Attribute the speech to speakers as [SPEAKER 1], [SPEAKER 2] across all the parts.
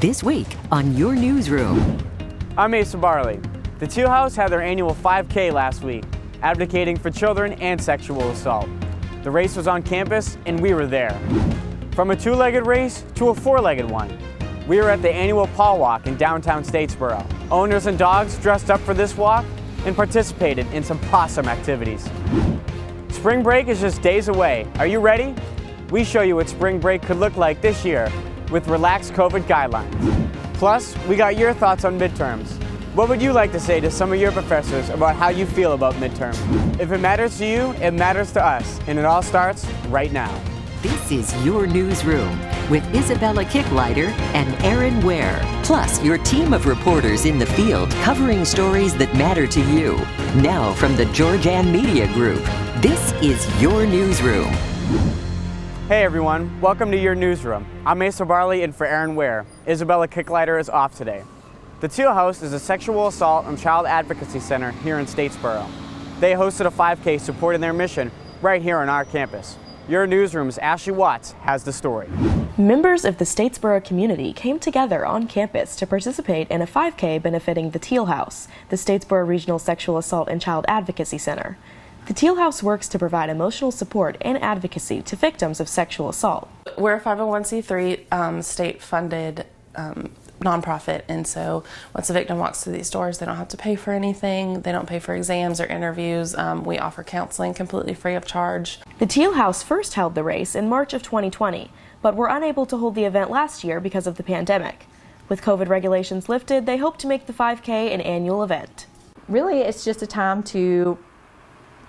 [SPEAKER 1] This week on your Newsroom.
[SPEAKER 2] I'm Asa Barley. The Teal House had their annual 5K last week, advocating for children and sexual assault. The race was on campus and we were there. From a two-legged race to a four-legged one, we were at the annual Paw Walk in downtown Statesboro. Owners and dogs dressed up for this walk and participated in some possum activities. Spring break is just days away. Are you ready? We show you what spring break could look like this year with relaxed COVID guidelines. Plus, we got your thoughts on midterms. What would you like to say to some of your professors about how you feel about midterms? If it matters to you, it matters to us, and it all starts right now.
[SPEAKER 1] This is your Newsroom with Isabella Kicklighter and Aaron Ware, plus your team of reporters in the field covering stories that matter to you. Now from the Georgian Media Group, this is your Newsroom.
[SPEAKER 2] Hey everyone, welcome to your Newsroom. I'm Asa Barley and for Aaron Ware. Isabella Kicklighter is off today. The Teal House is a sexual assault and child advocacy center here in Statesboro. They hosted a 5K supporting their mission right here on our campus. Your Newsroom's Ashley Watts has the story.
[SPEAKER 3] Members of the Statesboro community came together on campus to participate in a 5K benefiting the Teal House, the Statesboro Regional Sexual Assault and Child Advocacy Center. The Teal House works to provide emotional support and advocacy to victims of sexual assault.
[SPEAKER 4] We're a 501c3 state-funded nonprofit, and so once a victim walks through these doors, they don't have to pay for anything. They don't pay for exams or interviews. We offer counseling completely free of charge.
[SPEAKER 3] The Teal House first held the race in March of 2020, but were unable to hold the event last year because of the pandemic. With COVID regulations lifted, they hope to make the 5K an annual event.
[SPEAKER 5] Really, it's just a time to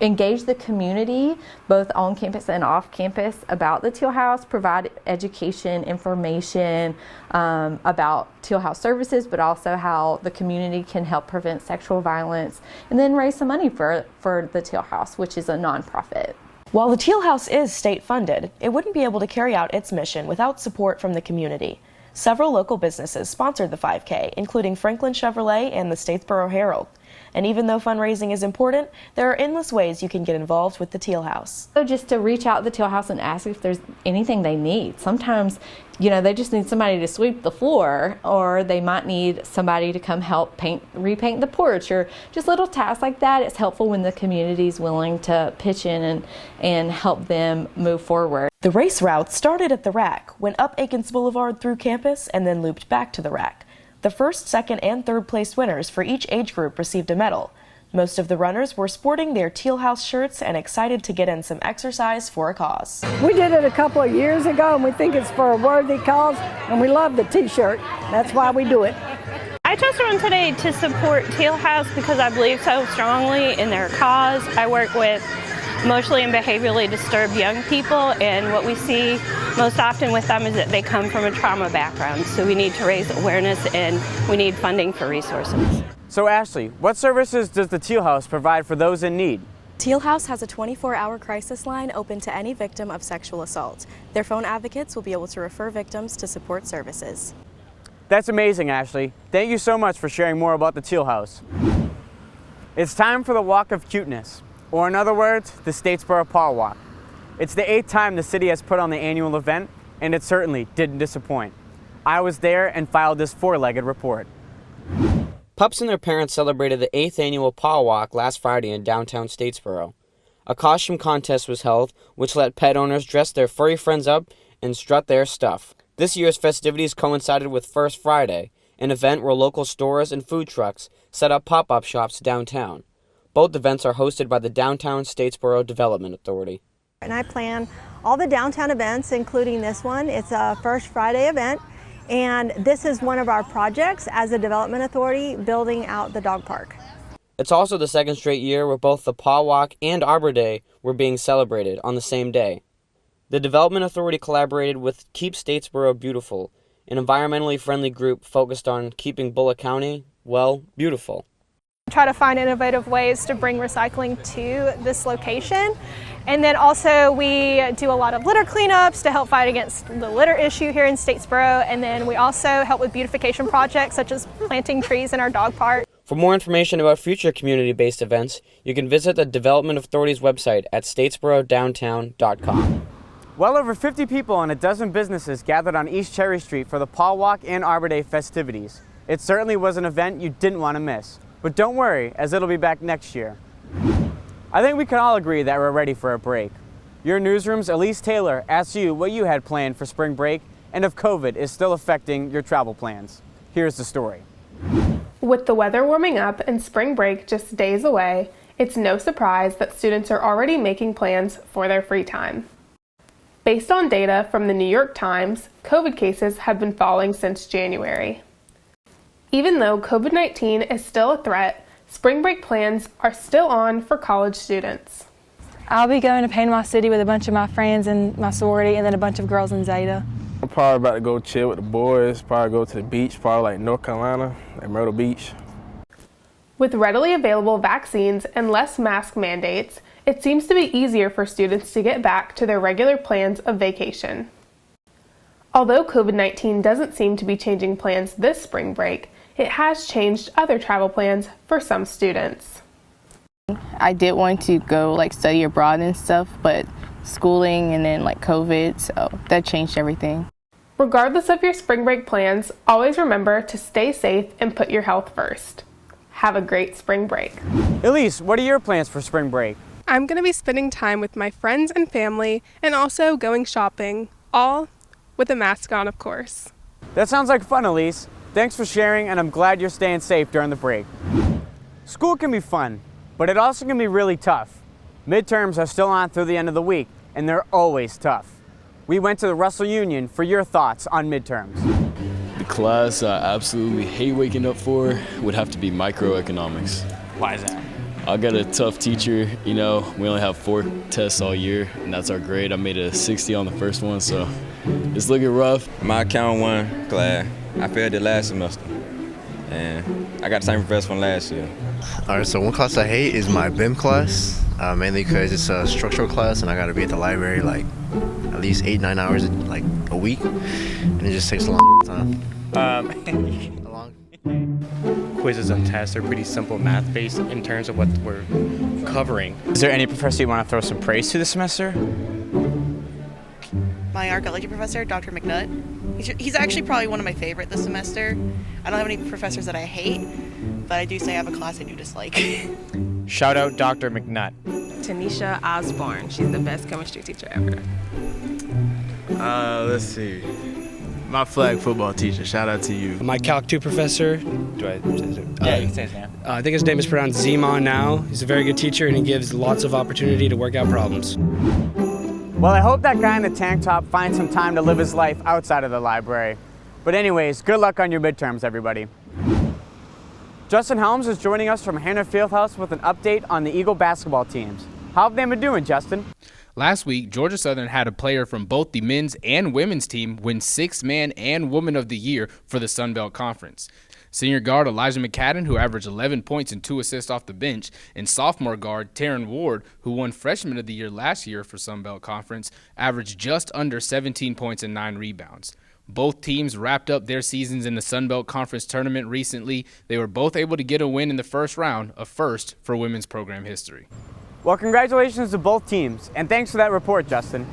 [SPEAKER 5] engage the community, both on campus and off campus, about the Teal House, provide education, information about Teal House services, but also how the community can help prevent sexual violence, and then raise some money for the Teal House, which is a nonprofit.
[SPEAKER 3] While the Teal House is state-funded, it wouldn't be able to carry out its mission without support from the community. Several local businesses sponsored the 5K, including Franklin Chevrolet and the Statesboro Herald. And even though fundraising is important, there are endless ways you can get involved with the Teal House.
[SPEAKER 5] So just to reach out to the Teal House and ask if there's anything they need. Sometimes, they just need somebody to sweep the floor, or they might need somebody to come help repaint the porch, or just little tasks like that. It's helpful when the community is willing to pitch in and help them move forward.
[SPEAKER 3] The race route started at the rack, went up Aikens Boulevard through campus, and then looped back to the rack. The first, second, and third place winners for each age group received a medal. Most of the runners were sporting their Teal House shirts and excited to get in some exercise for a cause.
[SPEAKER 6] We did it a couple of years ago, and we think it's for a worthy cause, and we love the t-shirt. That's why we do it.
[SPEAKER 7] I chose to run today to support Teal House because I believe so strongly in their cause. I work with emotionally and behaviorally disturbed young people, and what we see most often with them is that they come from a trauma background. So we need to raise awareness and we need funding for resources.
[SPEAKER 2] So Ashley, what services does the Teal House provide for those in need?
[SPEAKER 8] Teal House has a 24-hour crisis line open to any victim of sexual assault. Their phone advocates will be able to refer victims to support services.
[SPEAKER 2] That's amazing, Ashley. Thank you so much for sharing more about the Teal House. It's time for the Walk of Cuteness, or in other words, the Statesboro Paw Walk. It's the 8th time the city has put on the annual event, and it certainly didn't disappoint. I was there and filed this 4-legged report.
[SPEAKER 9] Pups and their parents celebrated the 8th annual Paw Walk last Friday in downtown Statesboro. A costume contest was held, which let pet owners dress their furry friends up and strut their stuff. This year's festivities coincided with First Friday, an event where local stores and food trucks set up pop-up shops downtown. Both events are hosted by the Downtown Statesboro Development Authority.
[SPEAKER 10] And I plan all the downtown events, including this one. It's a First Friday event, and this is one of our projects as a development authority, building out the dog park.
[SPEAKER 9] It's also the second straight year where both the Paw Walk and Arbor Day were being celebrated on the same day. The Development Authority collaborated with Keep Statesboro Beautiful, an environmentally friendly group focused on keeping Bullock County, beautiful.
[SPEAKER 11] Try to find innovative ways to bring recycling to this location. And then also we do a lot of litter cleanups to help fight against the litter issue here in Statesboro. And then we also help with beautification projects such as planting trees in our dog park.
[SPEAKER 9] For more information about future community-based events, you can visit the Development Authority's website at statesborodowntown.com.
[SPEAKER 2] Well over 50 people and a dozen businesses gathered on East Cherry Street for the Paw Walk and Arbor Day festivities. It certainly was an event you didn't want to miss. But don't worry, as it'll be back next year. I think we can all agree that we're ready for a break. Your Newsroom's Elise Taylor asks you what you had planned for spring break and if COVID is still affecting your travel plans. Here's the story.
[SPEAKER 12] With the weather warming up and spring break just days away, it's no surprise that students are already making plans for their free time. Based on data from the New York Times, COVID cases have been falling since January. Even though COVID-19 is still a threat, spring break plans are still on for college students.
[SPEAKER 13] I'll be going to Panama City with a bunch of my friends in my sorority and then a bunch of girls in Zeta.
[SPEAKER 14] I'm probably about to go chill with the boys, probably go to the beach, probably like North Carolina, like Myrtle Beach.
[SPEAKER 12] With readily available vaccines and less mask mandates, it seems to be easier for students to get back to their regular plans of vacation. Although COVID-19 doesn't seem to be changing plans this spring break, it has changed other travel plans for some students.
[SPEAKER 15] I did want to go study abroad and stuff, but schooling and then COVID, so that changed everything.
[SPEAKER 12] Regardless of your spring break plans, always remember to stay safe and put your health first. Have a great spring break.
[SPEAKER 2] Elise, what are your plans for spring break?
[SPEAKER 16] I'm going to be spending time with my friends and family and also going shopping, all with a mask on, of course.
[SPEAKER 2] That sounds like fun, Elise. Thanks for sharing, and I'm glad you're staying safe during the break. School can be fun, but it also can be really tough. Midterms are still on through the end of the week, and they're always tough. We went to the Russell Union for your thoughts on midterms.
[SPEAKER 17] The class I absolutely hate waking up for would have to be microeconomics.
[SPEAKER 2] Why is that?
[SPEAKER 17] I got a tough teacher, we only have 4 tests all year, and that's our grade. I made a 60 on the first one, so it's looking rough.
[SPEAKER 18] My account 1 class, I failed it last semester, and I got the same professor from last year.
[SPEAKER 19] All right, so one class I hate is my BIM class, mainly because it's a structural class and I got to be at the library at least 8-9 hours a week, and it just takes a long time.
[SPEAKER 20] Quizzes and tests are pretty simple math-based in terms of what we're covering.
[SPEAKER 2] Is there any professor you want to throw some praise to this semester?
[SPEAKER 21] My archaeology professor, Dr. McNutt. He's actually probably one of my favorite this semester. I don't have any professors that I hate, but I do say I have a class I do dislike.
[SPEAKER 2] Shout out Dr. McNutt.
[SPEAKER 22] Tanisha Osborne. She's the best chemistry teacher ever.
[SPEAKER 23] Let's see. My flag football teacher, shout out to you.
[SPEAKER 24] My Calc 2 professor,
[SPEAKER 2] Yeah, you can say his name.
[SPEAKER 24] I think his name is pronounced Zeman now. He's a very good teacher and he gives lots of opportunity to work out problems.
[SPEAKER 2] Well, I hope that guy in the tank top finds some time to live his life outside of the library. But anyways, good luck on your midterms, everybody. Justin Helms is joining us from Hannah Fieldhouse with an update on the Eagle basketball teams. How have they been doing, Justin?
[SPEAKER 25] Last week, Georgia Southern had a player from both the men's and women's team win 6th Man and Woman of the Year for the Sun Belt Conference. Senior guard Elijah McCadden, who averaged 11 points and 2 assists off the bench, and sophomore guard Taryn Ward, who won Freshman of the Year last year for Sun Belt Conference, averaged just under 17 points and 9 rebounds. Both teams wrapped up their seasons in the Sun Belt Conference tournament recently. They were both able to get a win in the first round, a first for women's program history.
[SPEAKER 2] Well, congratulations to both teams, and thanks for that report, Justin.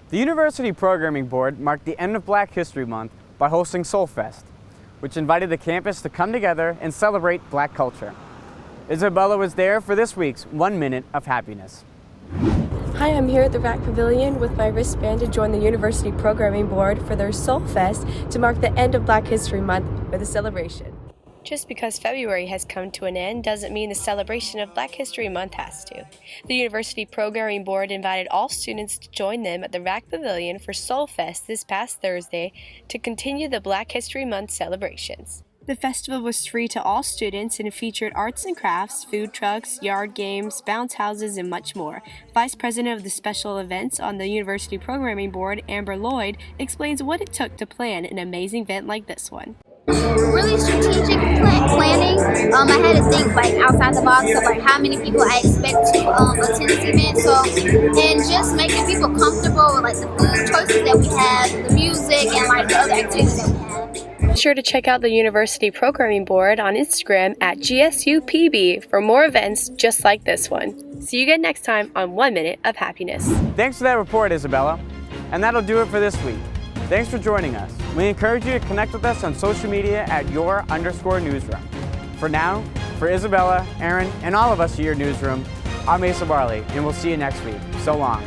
[SPEAKER 2] The University Programming Board marked the end of Black History Month by hosting Soul Fest, which invited the campus to come together and celebrate Black culture. Isabella was there for this week's 1 Minute of Happiness.
[SPEAKER 26] Hi, I'm here at the RAC Pavilion with my wristband to join the University Programming Board for their Soul Fest to mark the end of Black History Month with a celebration.
[SPEAKER 27] Just because February has come to an end doesn't mean the celebration of Black History Month has to. The University Programming Board invited all students to join them at the RAC Pavilion for Soul Fest this past Thursday to continue the Black History Month celebrations. The festival was free to all students and featured arts and crafts, food trucks, yard games, bounce houses, and much more. Vice President of the Special Events on the University Programming Board, Amber Lloyd, explains what it took to plan an amazing event like this one.
[SPEAKER 28] Really strategic planning. I had to think outside the box of how many people I expect to attend this event. And just making people comfortable with the food choices that we have, the music, and the other activities that we have.
[SPEAKER 27] Be sure to check out the University Programming Board on Instagram at GSUPB for more events just like this one. See you again next time on 1 Minute of Happiness.
[SPEAKER 2] Thanks for that report, Isabella. And that'll do it for this week. Thanks for joining us. We encourage you to connect with us on social media at @your_newsroom. For now, for Isabella, Aaron, and all of us here at Newsroom, I'm Asa Barley, and we'll see you next week. So long.